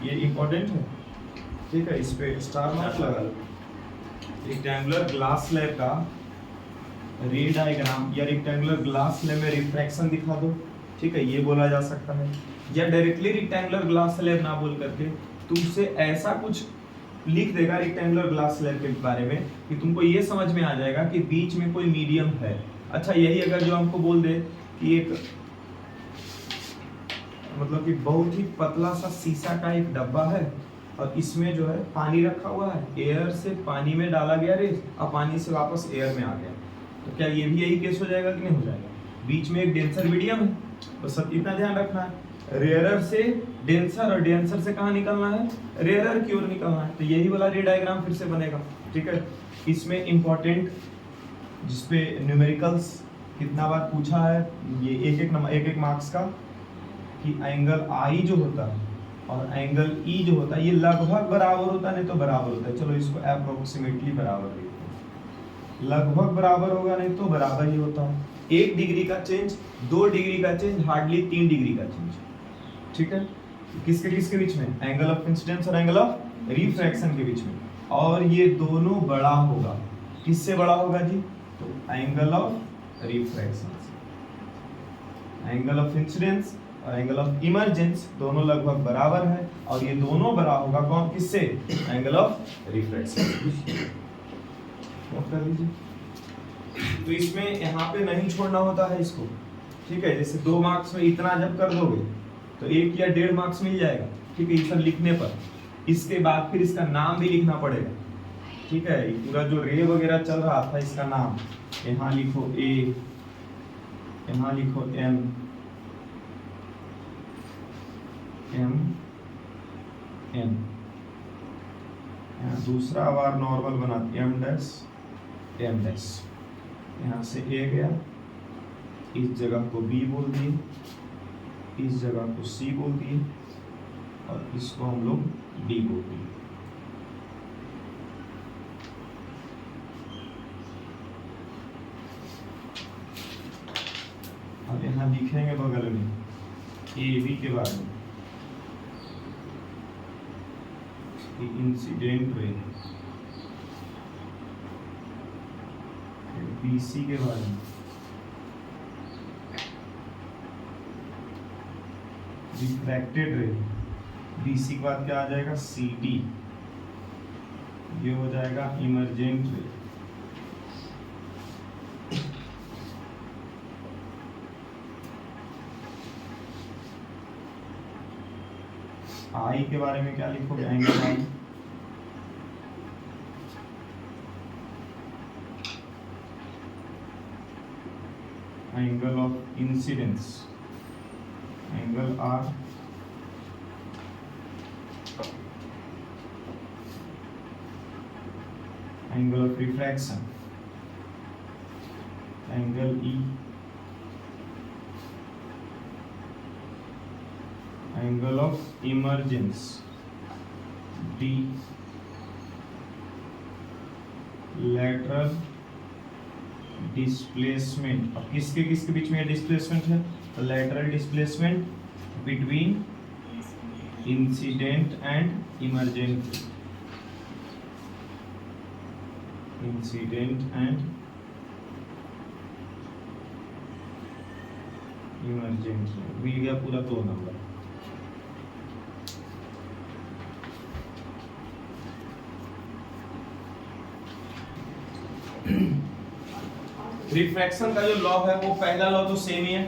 ये इंपॉर्टेंट है। ठीक है, इस पे स्टार मार्क लगा लो। रेक्टेंगुलर ग्लास स्लैब का रे डायग्राम या रेक्टेंगुलर ग्लास स्लैब में रिफ्रैक्शन दिखा दो। ठीक है, ये बोला जा सकता है। या डायरेक्टली रेक्टेंगुलर ग्लास स्लैब ना बोल करके तुमसे ऐसा कुछ लिख देगा रेक्टेंगुलर ग्लास स्लैब के बारे में कि तुमको ये समझ में आ जाएगा कि बीच में कोई मीडियम है। अच्छा, यही अगर जो हमको बोल दे कि एक मतलब कि बहुत ही पतला सा शीशा का एक डब्बा है और इसमें जो है पानी रखा हुआ है, एयर से पानी में डाला गया रेस और पानी से वापस एयर में आ गया, तो क्या ये भी यही केस हो जाएगा कि नहीं हो जाएगा? बीच में एक डेंसर मीडियम है, तो सब इतना ध्यान रखना है। रेयरर से डेंसर और डेंसर से कहाँ निकलना है? रेयरर की ओर निकलना है। तो यही वाला रे डायग्राम फिर से बनेगा। ठीक है, इसमें इंपॉर्टेंट जिसपे न्यूमेरिकल्स कितना बार पूछा है, ये एक एक मार्क्स का, कि एंगल आई जो होता है और एंगल ई जो होता है ये लगभग बराबर होता है, नहीं तो बराबर होता है। चलो इसको अप्रोक्सीमेटली बराबर लिखते हैं। लगभग बराबर होगा, नहीं तो बराबर ही होता है। 1 डिग्री का चेंज, 2 डिग्री का चेंज, हार्डली 3 डिग्री का चेंज। ठीक है, किसके किसके बीच में? एंगल ऑफ इंसिडेंस और एंगल ऑफ रिफ्रैक्शन के बीच में। और ये दोनों बड़ा होगा, किससे बड़ा होगा जी? तो एंगल ऑफ रिफ्रैक्शन से। एंगल ऑफ इंसिडेंस और एंगल ऑफ इमर्जेंस दोनों लगभग बराबर है, और ये दोनों बड़ा होगा कौन किससे? Angle of refraction. नोट कर लीजिए। तो इसमें यहाँ पे नहीं छोड़ना होता है इसको, ठीक है। जैसे 2 मार्क्स में इतना जब कर दोगे तो 1 या 1.5 मार्क्स मिल जाएगा, ठीक है, ये सब लिखने पर। इसके बाद फिर इसका नाम भी लिखना पड़ेगा, ठीक है। पूरा जो रे वगैरह चल रहा था इसका नाम, यहाँ लिखो ए, यहाँ लिखो एम, एम एन, यहाँ दूसरा बार नॉर्मल बनाते एम डैश एम डैश। यहाँ से ए गया, इस जगह को बी बोल दिए, इस जगह को सी बोल दिए, और इसको हम लोग डी बोल दिए। अब यहाँ लिखेंगे बगल में ए बी के बारे में, इंसिडेंट रे, बीसी के बारे में रिफ्रैक्टेड रे, बीसी के बाद क्या आ जाएगा? सीडी, ये हो जाएगा इमर्जेंट रे। आई के बारे में क्या लिखोगे? Angle i, angle of incidence, angle r, angle of refraction, angle e, angle of emergence d, lateral displacement. अब किसके किसके बीच में डिस्प्लेसमेंट है? तो lateral displacement between incident and emergent, incident and emergent. मिल गया पूरा 2 नंबर। रिफ्रैक्शन का जो लॉ है वो पहला लॉ तो सेम ही है,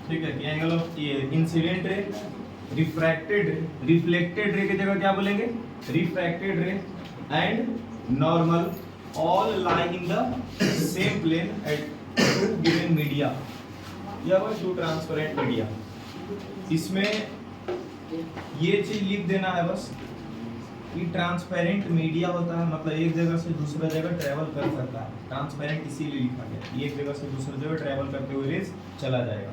ठीक है, कि एंगल ऑफ ये incident ray, refracted ray, reflected ray की जगह क्या बोलेंगे? Refracted ray and normal all lie in the same plane at two given media, या वो टू ट्रांसपेरेंट मीडिया। इसमें ये चीज लिख देना है बस कि ट्रांसपेरेंट मीडिया होता है, मतलब एक जगह से दूसरा जगह ट्रेवल कर सकता है। ट्रांसपेरेंट इसीलिए लिखा गया, एक जगह से दूसरी जगह ट्रेवल करते हुए रेज चला जाएगा।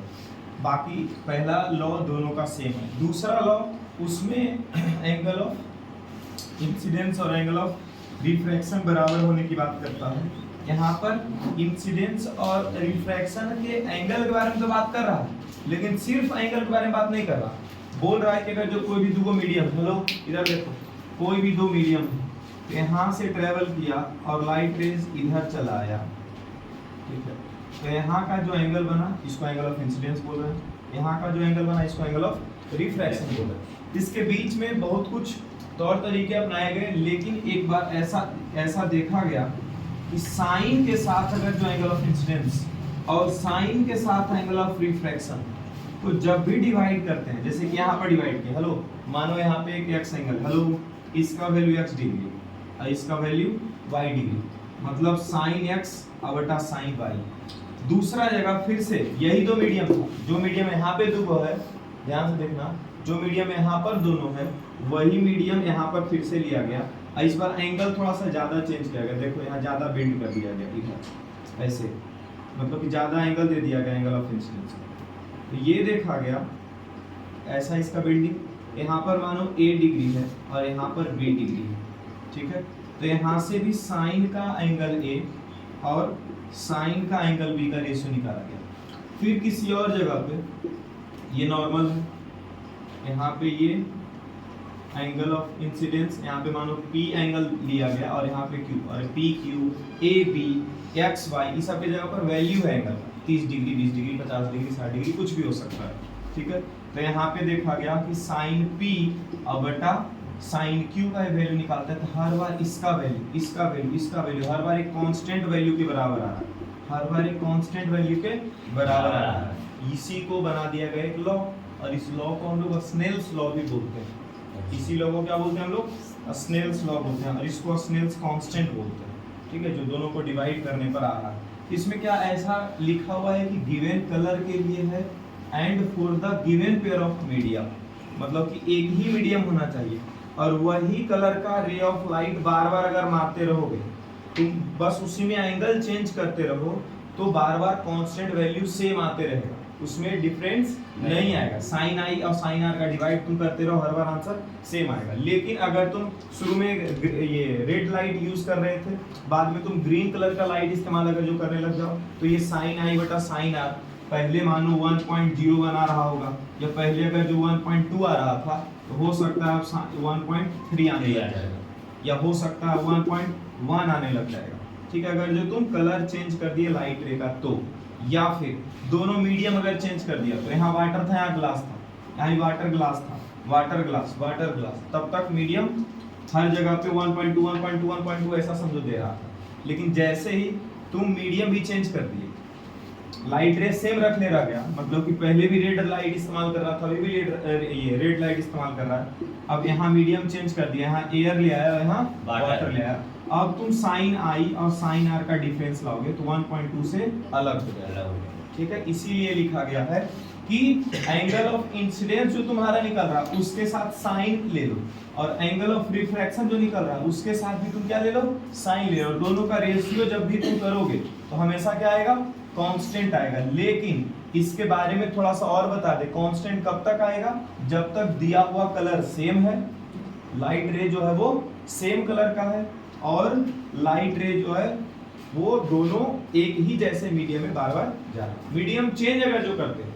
बाकी पहला लॉ दोनों का सेम है। दूसरा लॉ उसमें एंगल ऑफ इंसिडेंस और एंगल ऑफ रिफ्रैक्शन बराबर होने की बात करता है। यहाँ पर इंसिडेंस और रिफ्रैक्शन के एंगल के बारे में तो बात कर रहा है, लेकिन सिर्फ एंगल के बारे में बात नहीं कर रहा। बोल रहा है कि अगर जो कोई भी 2 मीडियम, हेलो इधर देखो, कोई भी 2 मीडियम है, तो यहाँ से ट्रेवल किया और लाइट रेज इधर चला आया, ठीक है, तो यहाँ का जो एंगल बना इसको एंगल ऑफ इंसिडेंस बोल रहे हैं, यहाँ का जो एंगल बना इसको एंगल ऑफ रिफ्रैक्शन बोल रहे हैं। इसके बीच में बहुत कुछ तौर तरीके अपनाए गए, लेकिन एक बार ऐसा देखा गया कि साइन के साथ अगर जो एंगल ऑफ इंसिडेंस और साइन के साथ एंगल ऑफ रिफ्रैक्शन को जब भी डिवाइड करते हैं, जैसे कि यहाँ पर डिवाइड किया, हेलो मानो यहाँ पे एक एक्स एंगल, हेलो इसका वैल्यू x डिग्री और इसका वैल्यू y डिग्री, मतलब साइन x बटा साइन y। दूसरा जगह फिर से यही 2 मीडियम था, जो मीडियम यहाँ पे 2 है, ध्यान से देखना, जो मीडियम यहाँ पर दोनों है वही मीडियम यहाँ पर फिर से लिया गया। इस बार एंगल थोड़ा सा ज्यादा चेंज किया गया, देखो यहाँ ज्यादा बेंड कर दिया गया इधर, ऐसे मतलब कि ज्यादा एंगल दे दिया गया एंगल ऑफ इंसिडेंस। तो ये देखा गया ऐसा इसका बेंडिंग, यहाँ पर मानो a डिग्री है और यहाँ पर b डिग्री है, ठीक है, तो यहाँ से भी साइन का एंगल a और साइन का एंगल बी का रेशियो निकाला गया। फिर किसी और जगह पे ये नॉर्मल है, यहाँ पे ये एंगल ऑफ इंसिडेंस, यहाँ पे मानो P एंगल लिया गया और यहाँ पे Q, और P Q A B X Y इस सब के जगह पर वैल्यू है angle 30 degree 20 degree 50 degree 60 degree कुछ भी हो सकता है, ठीक है। तो यहाँ पे देखा गया कि साइन P और बटा साइन Q का वैल्यू निकालता है तो हर बार इसका वैल्यू इसका वैल्यू इसका वैल्यू हर बार एक कांस्टेंट वैल्यू के बराबर आ रहा है, हर बार एक कांस्टेंट वैल्यू के बराबर आ रहा है। इसी को बना दिया गया एक लॉ, और इस लॉ को हम लोग स्नेल्स लॉ भी बोलते हैं। इसी लॉ को क्या बोलते हैं हम लोग? स्नेल्स लॉ बोलते हैं, और इसको स्नेल्स कांस्टेंट बोलते हैं, ठीक है, जो दोनों को डिवाइड करने पर आ रहा है। इसमें क्या ऐसा लिखा हुआ है कि गिवन कलर के लिए है and for the given pair of medium, मतलब कि एक ही मीडियम होना चाहिए और वही कलर का रे ऑफ लाइट बार बार अगर मारते रहोगे तुम बस उसी में एंगल चेंज करते रहो तो बार बार कांस्टेंट वैल्यू सेम आते रहेगा, उसमें डिफरेंस नहीं आएगा। साइन आई और साइन आर का डिवाइड तुम करते रहो हर बार आंसर सेम आएगा। लेकिन अगर तुम शुरू में ये रेड लाइट यूज कर रहे थे, बाद में तुम ग्रीन कलर का लाइट इस्तेमाल अगर जो करने लग जाओ तो ये साइन आई बटा साइन आर पहले मानो 1.01 आ रहा होगा, या पहले अगर जो 1.2 आ रहा था तो हो सकता है अब 1.3 आने लग जाएगा, या हो सकता है 1.1 आने लग जाएगा, ठीक है। अगर जो तुम कलर चेंज कर दिए लाइट रे का तो, या फिर दोनों मीडियम अगर चेंज कर दिया तो यहाँ वाटर था यहाँ ग्लास था, यहाँ वाटर ग्लास था, वाटर ग्लास, तब तक मीडियम हर जगह पे 1.2 1.2 1.2 ऐसा समझो दे रहा था। लेकिन जैसे ही तुम मीडियम भी चेंज कर दिए, लाइट रे सेम रखने रह गया, मतलब कि पहले भी रेड लाइट इस्तेमाल कर रहा था, अभी भी ये रेड लाइट इस्तेमाल कर रहा है, अब यहाँ मीडियम चेंज कर दिया, यहाँ एयर ले आया, यहाँ वाटर ले आया, अब तुम साइन आई और साइन आर का डिफरेंस लाओगे तो 1.2 से अलग हो जाएगा, ठीक है। इसीलिए लिखा गया है कि एंगल ऑफ इंसिडेंस जो तुम्हारा निकल रहा है उसके साथ साइन ले लो, और एंगल ऑफ रिफ्रैक्शन जो निकल रहा है उसके साथ भी तुम क्या ले लो? साइन ले लो, और दोनों का रेशियो जब भी तुम करोगे तो हमेशा क्या आएगा? कांस्टेंट आएगा। लेकिन इसके बारे में थोड़ा सा और बता दे, कांस्टेंट कब तक आएगा? जब तक दिया हुआ कलर सेम है, लाइट रे जो है वो सेम कलर का है, और लाइट रे जो है वो दोनों एक ही जैसे मीडियम में बार बार जा रहा है। मीडियम चेंज अगर जो करते हैं,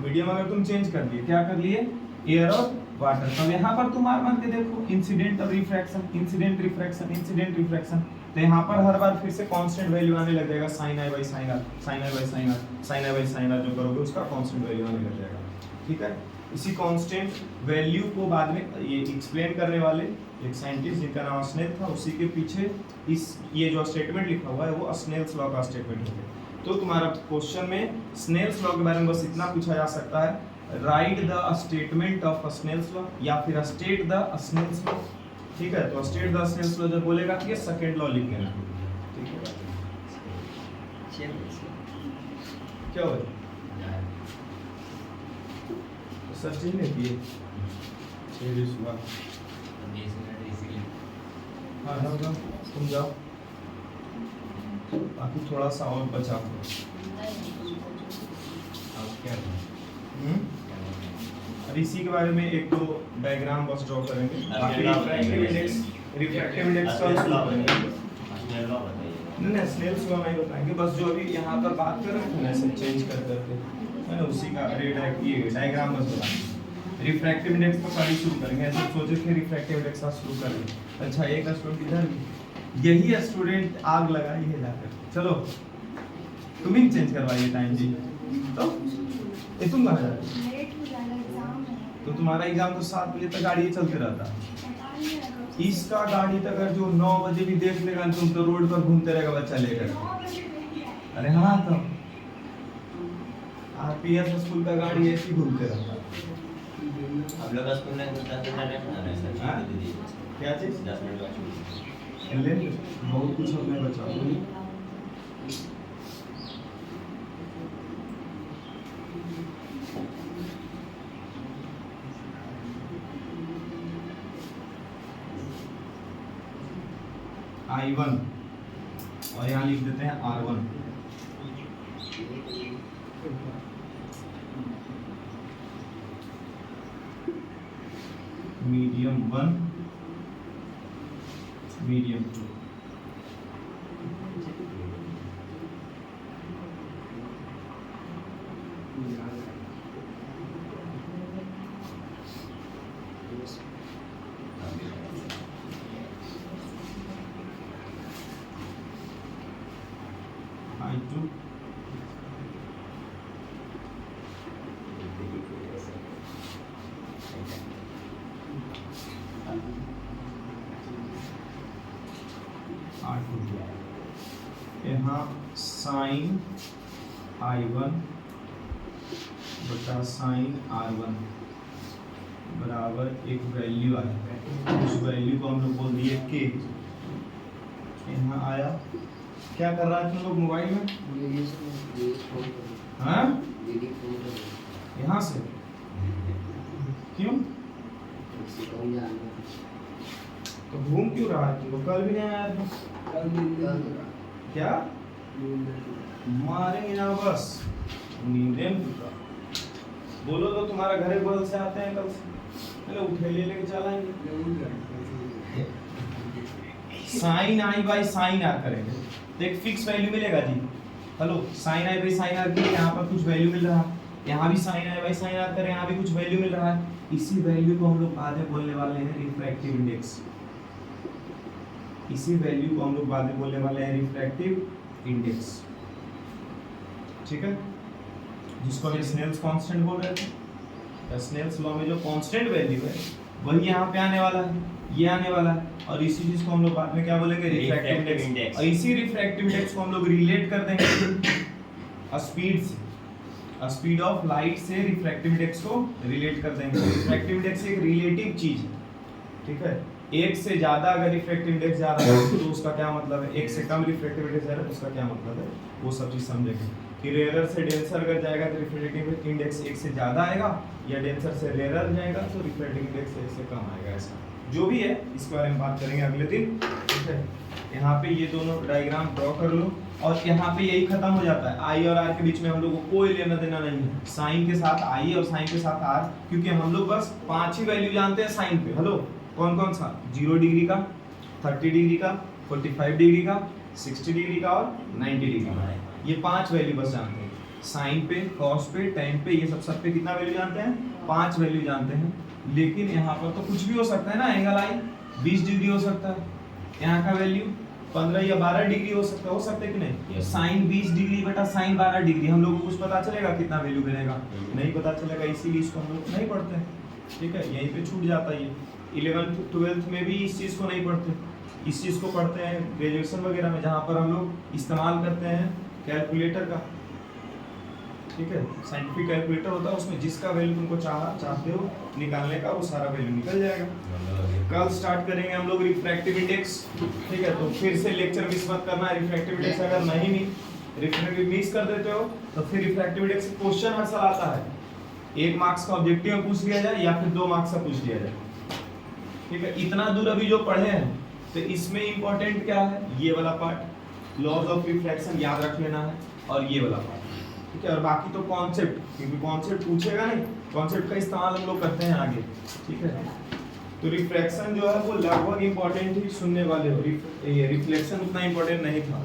मीडियम अगर तुम चेंज कर लिए, क्या कर लिए? एयर और वाटर। तो यहाँ पर तुम मान के देखो इंसिडेंट और refraction, incident refraction, incident refraction, तो यहाँ पर हर बार फिर से कांस्टेंट वैल्यू आने लग जाएगा, sine i by sine r, sine i by sine r, sine i by sine r जो करोगे उसका कांस्टेंट वैल्यू आने लग जाएगा, ठीक है। इसी कांस्टेंट वैल्यू को बाद में ये एक्सप्लेन करने वाले एक साइंटिस्ट जिनका नाम स्नेल था, उसी के पीछे इस ये जो स्टेटमेंट लिखा हुआ है वो स्नेल्स लॉ का स्टेटमेंट है। तो तुम्हारा क्वेश्चन में स्नेल्स लॉ के बारे में बस इतना पूछा जा सकता है, write the statement of Snell's law, या फिर स्टेट द स्नेल्स लॉ, ठीक है। तो स्टेट द स्नेल्स लॉ जब बोलेगा तो ये सेकंड लॉ लिख देना, ठीक है। क्या हो सर चीज नहीं किए हाँ जाओ तुम जाओ, बाकी थोड़ा सा और बचा और इसी के बारे में एक दो डायग्राम बस ड्रॉ करेंगे, रिफ्रैक्टिव इंडेक्स का नहीं स्नेल्स लॉ नहीं बताएंगे, बस जो अभी यहाँ पर बात कर रहे थे ना ऐसे चेंज कर करके है ना, उसी का ये डायग्राम बस बताएंगे। रिफ्रैक्टिव इंडेक्स तो सारी शुरू करेंगे, ऐसे सोचे थे रिफ्रैक्टिव इंडेक्स का शुरू करेंगे। अच्छा एक स्टूडेंट इधर, यही स्टूडेंट आग लगाई है जाकर, चलो तुम ही चेंज करवाइए टाइम जी। तो ये तुम कहाँ जा रहे हो? तो तुम्हारा एग्जाम तो 7 बजे तक गाड़ी चलते रहता है, इसका गाड़ी तक अगर जो 9 बजे भी देख लेगा तुम तो रोड पर घूमते रहेगा बच्चा लेकर। अरे हाँ तो आरपीएस स्कूल का गाड़ी ऐसे ही घूमते रहता है। हम लोग स्कूल में 10 मिनट बना रहे सर, हाँ? क्या चीज? 10 मिनट बाकी ले बहुत कुछ हमने बचा। I1 और यहाँ लिख देते हैं R1। Medium 1 medium 2 I2 R2 यहाँ साइन I1 बटा साइन R1 बराबर एक वैल्यू आया, उस वैल्यू को हम लोग बोल दिए के। यहाँ आया, क्या कर रहा है तुम लोग मोबाइल में? हाँ, यहाँ से क्यों? तो घूम क्यों रहा है तुम लोग? कल भी नहीं आया था क्या? मारेंगे ना बस, नींदे में टूटा। बोलो तो तुम्हारा घरे बगल से आते हैं कल से, चलो उठे ले लेके चलाएंगे। Sine i by sine r करेंगे तो एक फिक्स वैल्यू मिलेगा जी। Hello, sine i by sine r के लिए यहाँ पर कुछ वैल्यू मिल रहा है, यहाँ भी sine i by sine r करें, यहाँ भी कुछ वैल्यू मिल रहा है। इसी वैल्यू को हम लोग बाद में बोलने वाले हैं रिफ्रैक्टिव इंडेक्स। इसी वैल्यू को हम लोग बाद में बोलने वाले हैं रिफ्रैक्टिव इंडेक्स, ठीक है, जिसको हम स्नेल्स कांस्टेंट बोल रहे थे। स्नेल्स लॉ में जो कांस्टेंट वैल्यू है वही यहाँ पे आने वाला है, ये आने वाला है, और इसी चीज को हम लोग बाद में क्या बोलेंगे? Refractive index. और इसी रिफ्रैक्टिव इंडेक्स को हम लोग रिलेट कर देंगे स्पीड से, स्पीड ऑफ लाइट से रिफ्रैक्टिव इंडेक्स को रिलेट कर देंगे। रिफ्रैक्टिव इंडेक्स एक रिलेटिव चीज है, ठीक है। एक से ज्यादा अगर रिफ्रैक्टिव इंडेक्स जा रहा है तो उसका क्या मतलब है, एक से कम रिफ्रैक्टिव इंडेक्स जा रहा है तो उसका क्या मतलब है, वो सब चीज समझेंगे। कि रेयर से डेंसर अगर जाएगा तो रिफ्रैक्टिव इंडेक्स एक से ज्यादा आएगा, या डेंसर से रेयर जाएगा तो रिफ्रैक्टिव इंडेक्स एक से कम आएगा। ऐसा जो भी है इसके बारे में बात करेंगे अगले दिन, ठीक है। यहाँ पे ये दोनों डायग्राम ड्रॉ कर लो, और यहाँ पे यही खत्म हो जाता है। आई और आर के बीच में हम लोग को कोई लेना देना नहीं है। साइन के साथ आई और साइन के साथ आर, क्योंकि हम लोग बस 5 ही वैल्यू जानते हैं साइन पे। हेलो, कौन कौन सा? 0 डिग्री का, 30 डिग्री का, 45 डिग्री का, 60 डिग्री का और 90 डिग्री का। ये 5 वैल्यू बस जानते हैं। साइन पे, कॉस पे, टेन पे, ये सब पे कितना वैल्यू जानते हैं? 5 वैल्यू जानते हैं। लेकिन यहाँ पर तो कुछ भी हो सकता है ना, एंगल आई 20 डिग्री हो सकता है, यहाँ का वैल्यू 15 या 12 डिग्री हो सकता है कि नहीं? साइन 20 डिग्री बटा साइन 12 डिग्री, हम लोग को कुछ पता चलेगा कितना वैल्यू मिलेगा? नहीं पता चलेगा, इसीलिए इसको हम लोग नहीं पढ़ते, ठीक है। यहीं पे छूट जाता है ये। 11th 12th में भी इस चीज़ को नहीं पढ़ते, इस चीज़ को पढ़ते हैं ग्रेजुएशन वगैरह में, जहाँ पर हम लोग इस्तेमाल करते हैं कैलकुलेटर का, ठीक है। साइंटिफिक कैलकुलेटर होता है, उसमें जिसका वैल्यू तुमको चाहते हो निकालने का, वो सारा वैल्यू निकल जाएगा। कल स्टार्ट करेंगे हम लोग रिफ्रैक्टिव इंडेक्स, ठीक है। तो फिर से लेक्चर मिस मत करना। रिफ्रैक्टिव इंडेक्स अगर नहीं रिफ्रैक्टिव मिस कर देते हो तो फिर रिफ्रैक्टिव इंडेक्स क्वेश्चन हर साल आता है। 1 मार्क्स का ऑब्जेक्टिव में पूछ लिया जाए या फिर 2 मार्क्स का पूछ लिया जाए, ठीक है। इतना दूर अभी जो पढ़े हैं तो इसमें इंपॉर्टेंट क्या है? ये वाला पार्ट, लॉज ऑफ रिफ्रैक्शन याद रख लेना है, और ये वाला पार्ट, ठीक है। और बाकी तो कॉन्सेप्ट, क्योंकि कॉन्सेप्ट पूछेगा नहीं, कॉन्सेप्ट का इस्तेमाल हम लोग करते हैं आगे, ठीक है। तो रिफ्रैक्शन जो है वो लगभग इंपॉर्टेंट ही सुनने वाले हो। ये रिफ्लेक्शन उतना इंपॉर्टेंट नहीं था।